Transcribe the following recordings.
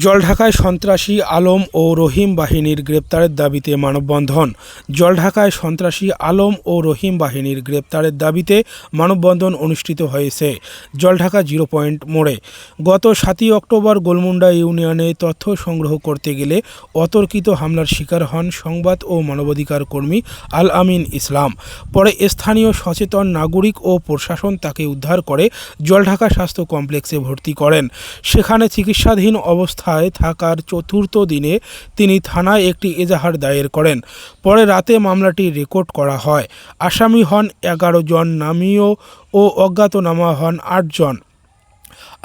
জলঢাকায় সন্ত্রাসী আলম ও রহিম বাহিনীর গ্রেপ্তারের দাবিতে মানববন্ধন। জলঢাকায় সন্ত্রাসী আলম ও রহিম বাহিনীর গ্রেপ্তারের দাবিতে মানববন্ধন অনুষ্ঠিত হয়েছে জলঢাকা 0 পয়েন্ট মোড়ে। গত 7ই অক্টোবর গোলমুন্ডা ইউনিয়নে তথ্য সংগ্রহ করতে গেলে অতর্কিত হামলার শিকার হন সংবাদ ও মানবাধিকার কর্মী আল আমিন ইসলাম। পরে স্থানীয় সচেতন নাগরিক ও প্রশাসন তাকে উদ্ধার করে জলঢাকা স্বাস্থ্য কমপ্লেক্সে ভর্তি করেন। সেখানে চিকিৎসাধীন অবস্থায় থাকার চতুর্থ দিনে তিনি থানায় একটি এজাহার দায়ের করেন। পরে রাতে মামলাটি রেকর্ড করা হয়। আসামি হন 11 জন, নামীয় ও অজ্ঞাতনামা হন 8 জন।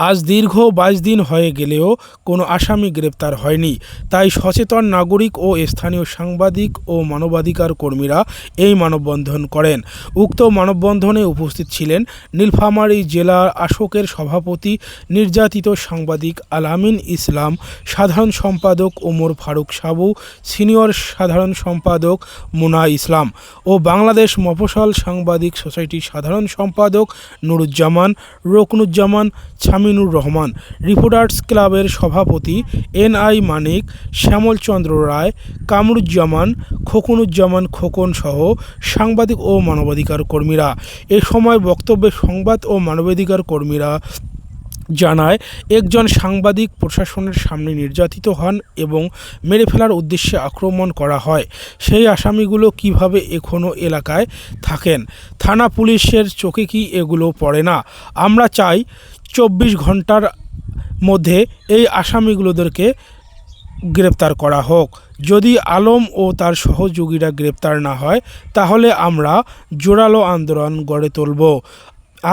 আজ দীর্ঘ 22 দিন হয়ে গেলেও কোনো আসামি গ্রেপ্তার হয়নি। তাই সচেতন নাগরিক ও স্থানীয় সাংবাদিক ও মানবাধিকার কর্মীরা এই মানববন্ধন করেন। উক্ত মানববন্ধনে উপস্থিত ছিলেন নীলফামারী জেলা আশোকের সভাপতি নির্যাতিত সাংবাদিক আল আমিন ইসলাম, সাধারণ সম্পাদক ওমর ফারুক সাবু, সিনিয়র সাধারণ সম্পাদক মুনা ইসলাম ও বাংলাদেশ মফস্বল সাংবাদিক সোসাইটির সাধারণ সম্পাদক নুরুজ্জামান, রকনুজ্জামান, শামিনুর রহমান, রিপোর্টার্স ক্লাবের সভাপতি NI মানিক, শ্যামল চন্দ্র রায়, কামরুজ্জামান, খোকনুজ্জামান খোকন সহ সাংবাদিক ও মানবাধিকার কর্মীরা। এ সময় বক্তব্যে সংবাদ ও মানবাধিকার কর্মীরা জানায়, একজন সাংবাদিক প্রশাসনের সামনে নির্যাতিত হন এবং মেরে ফেলার উদ্দেশ্যে আক্রমণ করা হয়। সেই আসামিগুলো কিভাবে এখনও এলাকায় থাকেন? থানা পুলিশের চোখে কি এগুলো পড়ে না? আমরা চাই 24 ঘন্টার মধ্যে এই আসামিগুলোদেরকে গ্রেপ্তার করা হোক। যদি আলম ও তার সহযোগীরা গ্রেপ্তার না হয় তাহলে আমরা জোরালো আন্দোলন গড়ে তুলব।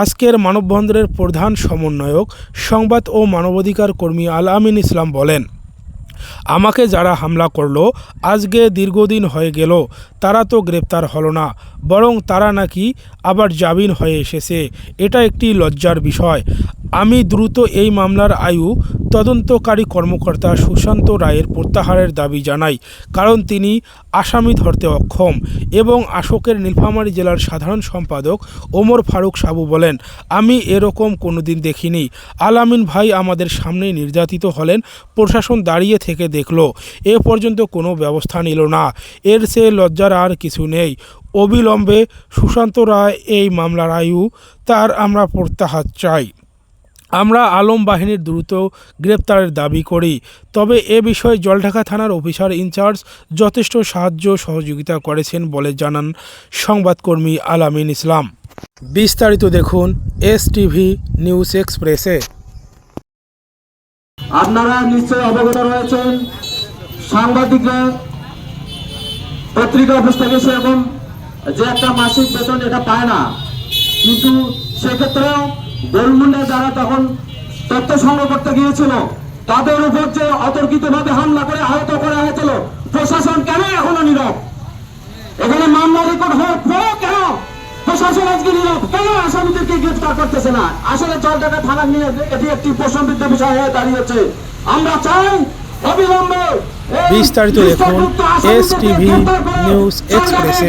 আজকের মানববন্ধনের প্রধান সমন্বয়ক সংবাদ ও মানবাধিকার কর্মী আল আমিন ইসলাম বলেন, আমাকে যারা হামলা করলো আজকে দীর্ঘদিন হয়ে গেল, তারা তো গ্রেপ্তার হলো না, বরং তারা নাকি আবার জামিন হয়ে এসেছে। এটা একটি লজ্জার বিষয়। আমি দ্রুত এই মামলার তদন্তকারী কর্মকর্তা সুশান্ত রায়ের প্রত্যাহারের দাবি জানাই, কারণ তিনি আসামি ধরতে অক্ষম। এবং আশোকের নীলফামারী জেলার সাধারণ সম্পাদক ওমর ফারুক সাবু বলেন, আমি এরকম কোনোদিন দেখিনি। আল আমিন ভাই আমাদের সামনেই নির্যাতিত হলেন, প্রশাসন দাঁড়িয়ে থেকে দেখল, এ পর্যন্ত কোনো ব্যবস্থা নিল না। এর চেয়ে লজ্জার আর কিছু নেই। অবিলম্বে সুশান্ত রায় এই মামলার তার আমরা প্রত্যাহার চাই। আমরা আলম বাহিনীর দ্রুত গ্রেপ্তারের দাবি করি। তবে এ বিষয়ে জলঢাকা থানার অফিসার ইনচার্জ যথেষ্ট সাহায্য সহযোগিতা করেছেন বলে জানান সংবাদকর্মী আল আমিন ইসলাম। বিস্তারিত দেখুন STV নিউজ এক্সপ্রেসে। আপনারা নিশ্চয়ই অবগত রয়েছেন, সাংবাদিকরা পত্রিকা অফিস থেকে সেরকম যে একটা মাসিক বেতন এটা পায় না, কিন্তু সেক্ষেত্রেও গোলমুন্ডায় যারা তখন তথ্য সংগ্রহ করতে গিয়েছিল তাদের উপর যে অতর্কিতভাবে হামলা করে আহত করা হয়েছিল, প্রশাসন কেন এখনো নীরব? এখানে মামলা রেকর্ড হওয়ার পরেও কেন প্রশাসন আজকে নীরব? কেন আসামিদেরকে গ্রেফতার করতেছে না? আসলে জলঢাকা থানা নিয়ে এটি একটি প্রশ্নবিদ্ধ বিষয় হয়ে দাঁড়িয়েছে। আমরা চাই অবিলম্বে বিস্তারিত দেখুন STV নিউজ এক্সপ্রেসে।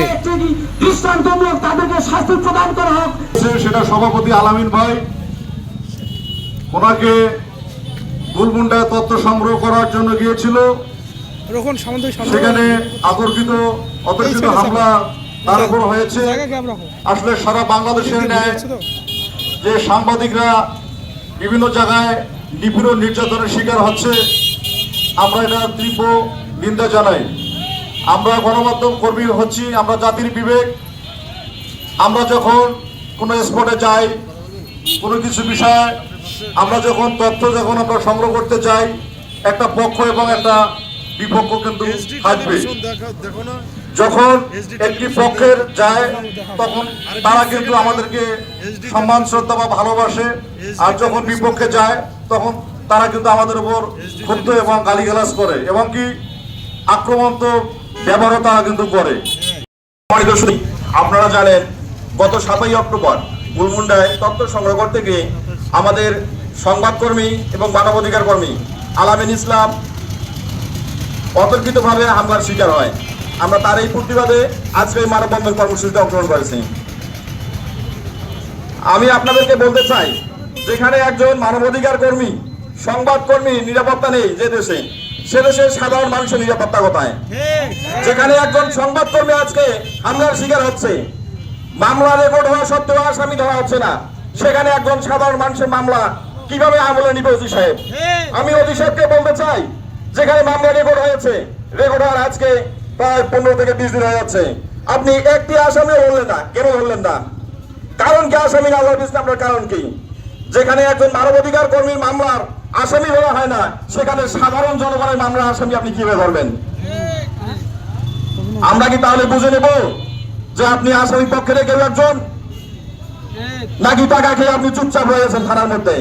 দৃষ্টান্তমূলক তাদেরকে শাস্তি প্রদান করা হোক। সেটা সভাপতি আল আমিন ভাই, ওনাকে গোলমুন্ডায় তথ্য সংগ্রহ করার জন্য গিয়েছিল। সেখানে অতর্কিত হামলা তার উপর হয়েছে। আসলে সারা বাংলাদেশের ন্যায় যে সাংবাদিকরা বিভিন্ন জায়গায় নিপীড়ন নির্যাতনের শিকার হচ্ছে, আমরা এটা তীব্র নিন্দা জানাই। আমরা গণমাধ্যম কর্মী হচ্ছি, আমরা জাতির বিবেক। আমরা যখন কোনো স্পটে যাই, কোনো কিছু বিষয় আমরা যখন আমরা সংগ্রহ করতে চাই, একটা পক্ষ এবং একটা বিপক্ষ কিন্তু থাকবে। যখন একটি পক্ষের যায় তখন তারা কিন্তু আমাদেরকে সম্মান শ্রদ্ধা বা ভালোবাসে, আর যখন বিপক্ষে যায় তখন তারা কিন্তু আমাদের উপর ক্ষুব্ধ এবং গালিগালাজ করে এবং কি আক্রমণাত্মক ব্যবহার তারা কিন্তু করে। আপনারা জানেন, গত 7ই অক্টোবর গোলমুন্ডায় তথ্য সংগ্রহ করতে গিয়ে আমাদের সংবাদকর্মী এবং মানবাধিকার কর্মী আল আমিন ইসলাম অতর্কিতভাবে হামলার শিকার হয়। আমরা তার এই প্রতিবাদে আজকে এই মানববন্ধন কর্মসূচিতে অংশগ্রহণ করেছি। আমি আপনাদেরকে বলতে চাই, যেখানে একজন মানবাধিকার কর্মী সংবাদকর্মী নিরাপত্তা নেই যে দেশে, সে দেশে সাধারণ মানুষের নিরাপত্তা কোথায়? যেখানে একজন সংবাদকর্মী আজকে হামলার শিকার হচ্ছে, মামলা রেকর্ড হওয়া সত্ত্বেও আসামি ধরা হচ্ছে না, সেখানে একজন সাধারণ মানুষের মামলা কিভাবে আমলে নিবে ওসি সাহেব? আমি ওসি সাহেবকে বলতে চাই, যেখানে মামলা রেকর্ড হয়েছে, রেকর্ড হওয়ার আজকে প্রায় 15 থেকে 20 দিন হয়ে যাচ্ছে, আপনি একটি আসামি ধরলেন না, কেন ধরলেন না? কারণ কি আসামি না ধরার পিছনে আপনার কারণ কি? যেখানে একজন মানবাধিকার কর্মীর মামলার আসামি ধরা হয় না, সেখানে সাধারণ জনগণের মামলার আসামি আপনি কিভাবে ধরবেন? আমরা কি তাহলে বুঝে নেব যে আপনি আসামি পক্ষে কেউ একজন, নাকি টাকা খেয়ে আপনি চুপচাপ হয়ে গেছেন থানার মধ্যে?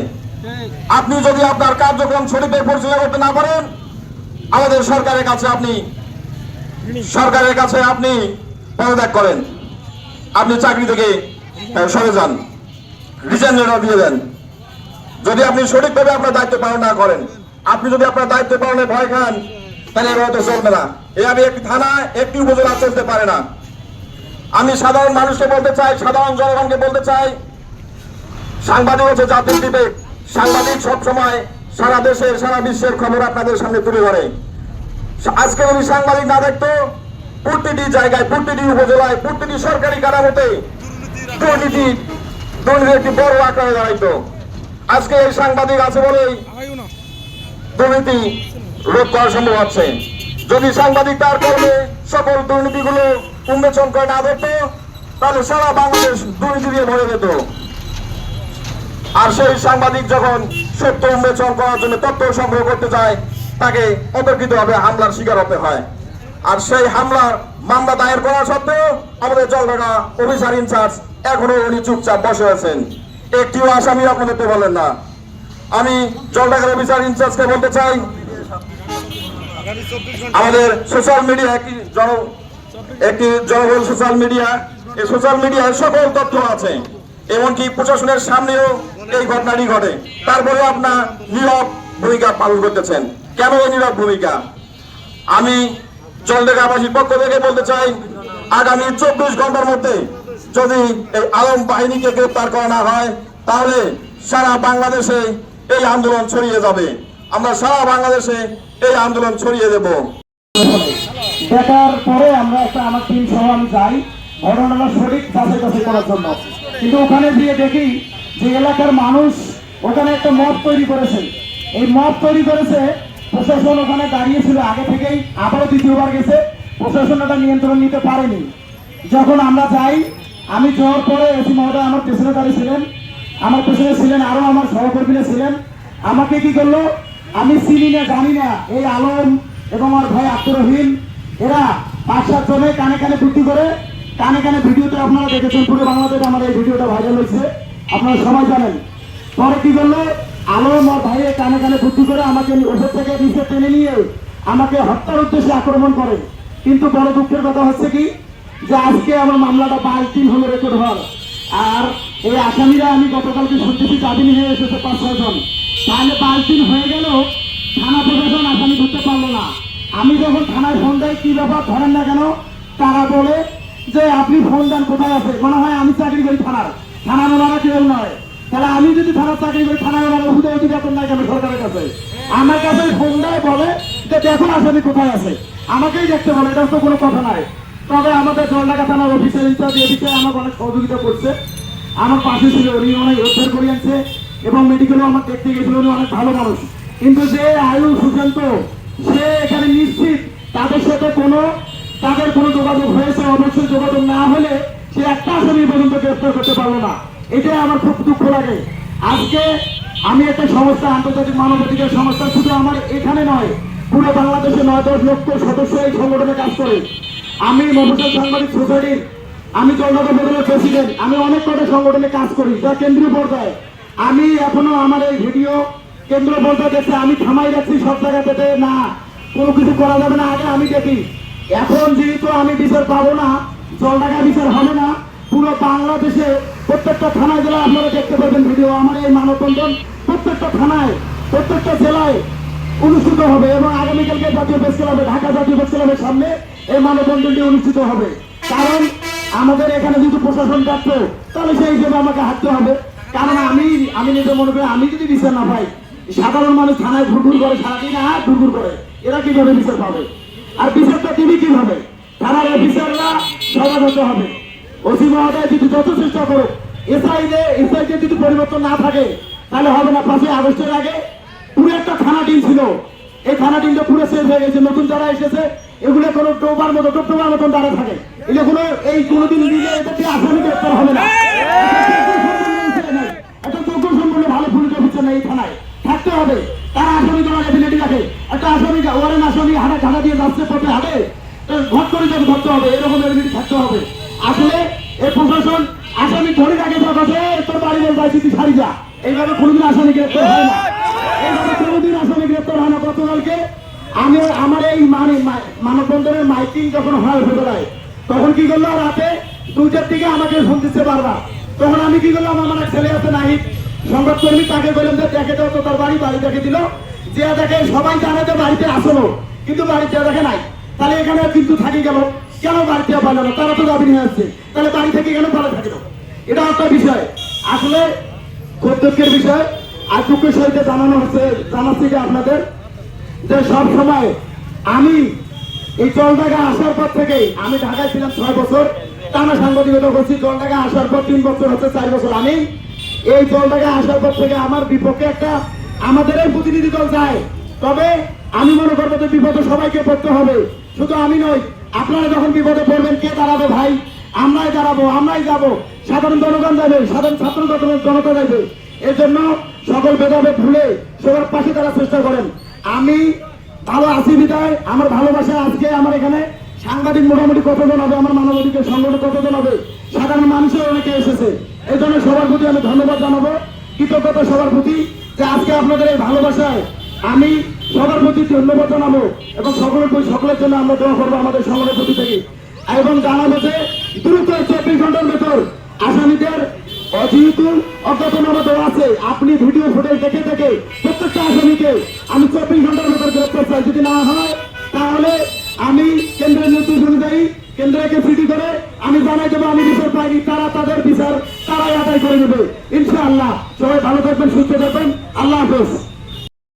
আপনি যদি আপনার কার্যক্রম সঠিকভাবে পরিচালনা করতে না পারেন, আমাদের সরকারের কাছে আপনি পদত্যাগ করেন, আপনি চাকরি থেকে সরে যান, রিজাইন লেটার দিয়ে দেন। যদি আপনি সঠিকভাবে আপনার দায়িত্ব পালন না করেন, আপনি যদি আপনার দায়িত্ব পালনে ভয় খান, তাহলে এভাবে তো চলবে না। এভাবে একটি থানা, একটি উপজেলা চলতে পারে না। আমি সাধারণ মানুষকে বলতে চাই, সাধারণ জনগণকে বলতে চাই, সাংবাদিক হচ্ছে জাতির বিবেক। সাংবাদিক সবসময় সারা দেশের, সারা বিশ্বের খবর আপনাদের সামনে তুলে ধরে। আজকে যদি সাংবাদিক না দেখতো, প্রতিটি জায়গায়, প্রতিটি উপজেলায়, প্রতিটি সরকারি কাঠামোতে দুর্নীতির একটি বড় আকারে দাঁড়াইতো। আজকে এই সাংবাদিক আছে বলেই দুর্নীতি রোধ করা সম্ভব হচ্ছে। যদি সাংবাদিক তার কর্মে সকল দুর্নীতিগুলো উন্মোচন করে না ধরতো, তাহলে সারা বাংলাদেশ দুর্নীতি দিয়ে ভরে যেত। আর সেই সাংবাদিক যখন সত্য উন্মোচন করার জন্য তথ্য সংগ্রহ করতে যায়, তাকে অতর্কিতভাবে হামলার শিকার হতে হয়। আর সেই হামলার মামলা দায়ের করা সত্ত্বেও আমাদের জলঢাকা অফিসার ইনচার্জ এখনো উনি চুপচাপ বসে আছেন, একটিও আসামি আপনাদের তো বলেন না। আমি জলঢাকার অফিসার ইনচার্জকে বলতে চাই, আমাদের সোশ্যাল মিডিয়া একটি জনবল সোশ্যাল মিডিয়া, এই সোশ্যাল মিডিয়ায় সকল তথ্য আছে, এমনকি প্রশাসনের সামনেও এই ঘটনাটি ঘটে, তারপরে আপনার নীরব ভূমিকা পালন করতেছেন। কেন এই নীরব ভূমিকা? আমি জলঢাকাবাসীর পক্ষ থেকে বলতে চাই, আগামী 24 ঘন্টার মধ্যে যদি এই আলম বাহিনীকে গ্রেপ্তার করা না হয়, তাহলে সারা বাংলাদেশে এই আন্দোলন ছড়িয়ে যাবে। আমরা সারা বাংলাদেশে এই আন্দোলন ছড়িয়ে দেব। দেখার পরে আমরা আমার টিম সহ আমি যাই ঘটনাটা সঠিক যাচাই করার জন্য, কিন্তু ওখানে গিয়ে দেখি যে এলাকার মানুষ ওখানে একটা মত তৈরি করেছে। এই মত তৈরি করেছে, প্রশাসন ওখানে দাঁড়িয়েছিল আগে থেকেই, আবারও দ্বিতীয়বার গেছে, প্রশাসন এটা নিয়ন্ত্রণ নিতে পারেনি। যখন আমরা যাই, আমি যাওয়ার পরে এসি মহোদয় আমার পেছনে দাঁড়িয়েছিলেন, আমার পেছনে ছিলেন আরো আমার সহকর্মীরা ছিলেন। আমাকে কি করলো, আমি চিনি না জানি না, এই আলম এবং আমার ভাই আব্দুর রহিম, এরা 5-7 জনে কানে কানে বুদ্ধি করে, কানে কানে ভিডিওতে আপনারা দেখেছেন, পুরো বাংলাদেশে আমার এই ভিডিওটা ভাইরাল হয়েছে, আপনারা সবাই জানেন। পরে কি করলো, আলম আর ভাইয়ের কানে কানে বুদ্ধি করে আমাকে ওপর থেকে নিচে টেনে নিয়ে আমাকে হত্যার উদ্দেশ্যে আক্রমণ করে। কিন্তু বড় দুঃখের কথা হচ্ছে কি, যে আজকে আমার মামলাটা 22 দিন হলো রেকর্ড হওয়ার, আর এই আসামিরা আমি গতকালকে শুনতেছি জামিন হয়ে এসেছে 5-6 জন। তাহলে 22 দিন হয়ে গেল, থানা প্রশাসন আসামি ধরতে পারলো না। আমি যখন থানায় ফোন দেয়, কি ব্যাপার ধরেন না কেন, তারা বলে যে আপনি ফোন দেন কোথায় আছে, মনে হয় আমি চাকরি করি থানার ওনারা কেউ নয়। তাহলে আমি যদি থানার চাকরি করি, থানার ওনারা উদয় বেতন নাই কেন সরকারের কাছে? আমার কাছে ফোন দেয়, বলে যে দেখুন আসামি কোথায় আছে, আমাকেই দেখতে বলে, এটা তো কোনো কথা নাই। তবে আমাদের জলঢাকা থানার অফিসার ইনচার্জ এ বিষয়ে আমাকে অনেক সহযোগিতা করছে, আমার পাশে ছিল, উনি অনেক উদ্ধার করে আনছে এবং মেডিকেলও আমার দেখতে গেছিল, উনি অনেক ভালো মানুষ। কিন্তু যে আয়ু সুশান্ত, সে এখানে নিশ্চিত তাদের সাথে তাদের কোনো যোগাযোগ হয়েছে, অবশ্যই যোগাযোগ না হলে সে একটা আসামি পর্যন্ত গ্রেফতার করতে পারলো না। এটাই আমার খুব দুঃখ লাগে। আজকে আমি একটা সংস্থা, আন্তর্জাতিক মানবাধিকার সংস্থা, শুধু আমার এখানে নয়, পুরো বাংলাদেশে 9-10 লক্ষ সদস্য এই সংগঠনে কাজ করে। আমি মফস্বল সাংবাদিক সোসাইটির, আমি জলঢাকা উপজেলার প্রেসিডেন্ট, আমি অনেক কটা সংগঠনে কাজ করি যা কেন্দ্রীয় পর্যায়ে। আমি এখনো আমার এই ভিডিও কেন্দ্রীয় পর্যায়ে দেখছি, আমি থামাই রাখছি সব জায়গাতে, না কোনো কিছু করা যাবে না, আগে আমি দেখি। এখন যেহেতু আমি বিচার পাবো না, জলঢাকা বিচার হবে না, পুরো বাংলাদেশে প্রত্যেকটা থানায় জেলায় আপনারা দেখতে পাবেন ভিডিও। আমার এই মানববন্ধন প্রত্যেকটা থানায়, প্রত্যেকটা জেলায় অনুষ্ঠিত হবে এবং আগামীকালকে জাতীয় প্রেস ক্লাবে, ঢাকা জাতীয় প্রেস ক্লাবের সামনে এই মানববন্ধনটি অনুষ্ঠিত হবে। কারণ আমাদের এখানে যদি প্রশাসন ব্যর্থ, তাহলে সেই হিসেবে আমাকে হাঁটতে হবে। কারণ আমি নিজে মনে করি, আমি যদি বিচার না পাই, সাধারণ মানুষ থানায় ঘুরঘুর করে সারাদিন আর ঘুরঘুর করে, এরা কিভাবে বিচার পাবে? আর বিচারটা দিবি কিভাবে? থানার অফিসাররা সজাগ হতে হবে। ওসি মহোদয় যদি যত চেষ্টা করুক, এসআইতে যদি পরিবর্তন না থাকে তাহলে হবে না। 5ই আগস্টের আগে পুরো একটা থানা টিম ছিল, এই থানা টিমটা পুরো শেষ হয়ে গেছে। নতুন যারা এসেছে এগুলো কোনো টোবার মতন দাঁড়া থাকে, এগুলো এই কোনোদিন নিজে এদেরকে আসামি গ্রেপ্তার হবে না। একটা যোগ্য সম্পন্ন ভালো পুলিশ অফিসার নেই থানায় থাকতে হবে, তারা আসামি দেওয়ার এবিলিটি রাখে। একটা আসামি ওয়ারেন আসামি ঢাকা দিয়ে যাচ্ছে পথে হাঁটে, ঘট করে যাকে ধরতে হবে, এরকম এবিলিটি থাকতে হবে। আসলে এই প্রশাসন আসামি ধরে রাখে, তোর বাড়ি বল বাইছি তুই ছাড়ি যা, এইভাবে কোনোদিন আসামি গ্রেপ্তার হয় না, এইভাবে কোনোদিন আসামি গ্রেপ্তার হয় না। গতকালকে আমি আমার এই মানববন্ধনের মাইকিং যখন হয় ভেতরায়, তখন কি করলো রাতে 2টার দিকে আমাকে ফোন দিচ্ছে বারবার। তখন আমি কি করলাম, আমার এক ছেলে আছে নাহিদ সংবাদকর্মী, তাকে বললাম যে দেখে দাও তো তার বাড়ি দেখে দিল। যে দেখে সবাই জানে যে বাড়িতে আসলো, কিন্তু বাড়িতে দেখে নাই। তাহলে এখানে কিন্তু থাকি গেল কেন? বাড়িতে পারলো না, তারা তো দাবি নিয়ে আসছে, তাহলে বাড়ি থেকে কেন পালা থাকে না? এটা একটা বিষয়, আসলে খুব দুঃখের বিষয়। আর দুঃখের সহিত জানাচ্ছি যে আপনাদের যে সব সময় আমি এই জলঢাকা আসার পর থেকে, আমি ঢাকায় ছিলাম 6 বছর, টানা সাংবাদিকতা করছি। জলঢাকা আসার পর 3 বছর হচ্ছে, 4 বছর আমি এই জলঢাকা আসার পর থেকে আমার বিপক্ষে একটা আমাদের এই প্রতিনিধি দল যায়। তবে আমি মনে করবো যে বিপদে সবাইকে পড়তে হবে, শুধু আমি নই। আপনারা যখন বিপদে পড়বেন, কে দাঁড়াবে ভাই? আমরাই দাঁড়াবো, আমরাই যাবো, সাধারণ জনগণ যাবে, সাধারণ ছাত্র জনতা যাবে। এর জন্য সকল ভেদাভেদ ভুলে সবার পাশে তারা চেষ্টা করেন। আমি ভালো আছি বিদায়, আমার ভালোবাসা। আজকে আমার এখানে সাংবাদিক মোটামুটি কতজন হবে, আমার মানবাধিকার সংগঠন কতজন হবে, সাধারণ মানুষের অনেকে এসেছে। এই জন্য সবার প্রতি আমি ধন্যবাদ জানাবো, কৃতজ্ঞতা সবার প্রতি, যে আজকে আপনাদের এই ভালোবাসায় আমি সবার প্রতি ধন্যবাদ জানাবো, এবং সকলের জন্য আমরা দোয়া করবো আমাদের সংগঠনের প্রতি থেকে। এবং জানাবো যে দ্রুত 24 ঘন্টার ভেতর আসামিদের যেহেতু অজ্ঞাতনামা দেওয়া আছে, আপনি ভিডিও ফুটেজ দেখে প্রত্যেকটা আসামিকে আমি 24 ঘন্টার ভেতর গ্রেপ্তার চাই। যদি না হয় তাহলে আমি কেন্দ্রের নির্দেশ অনুযায়ী কেন্দ্রকে ফিটি করে আমি জানাই দেবো আমি বিচার পাইনি, তারা তাদের বিচার তারাই আদায় করে নেবে ইনশাআল্লাহ। সবাই ভালো থাকবেন, সুস্থ থাকবেন, আল্লাহ হাফেজ।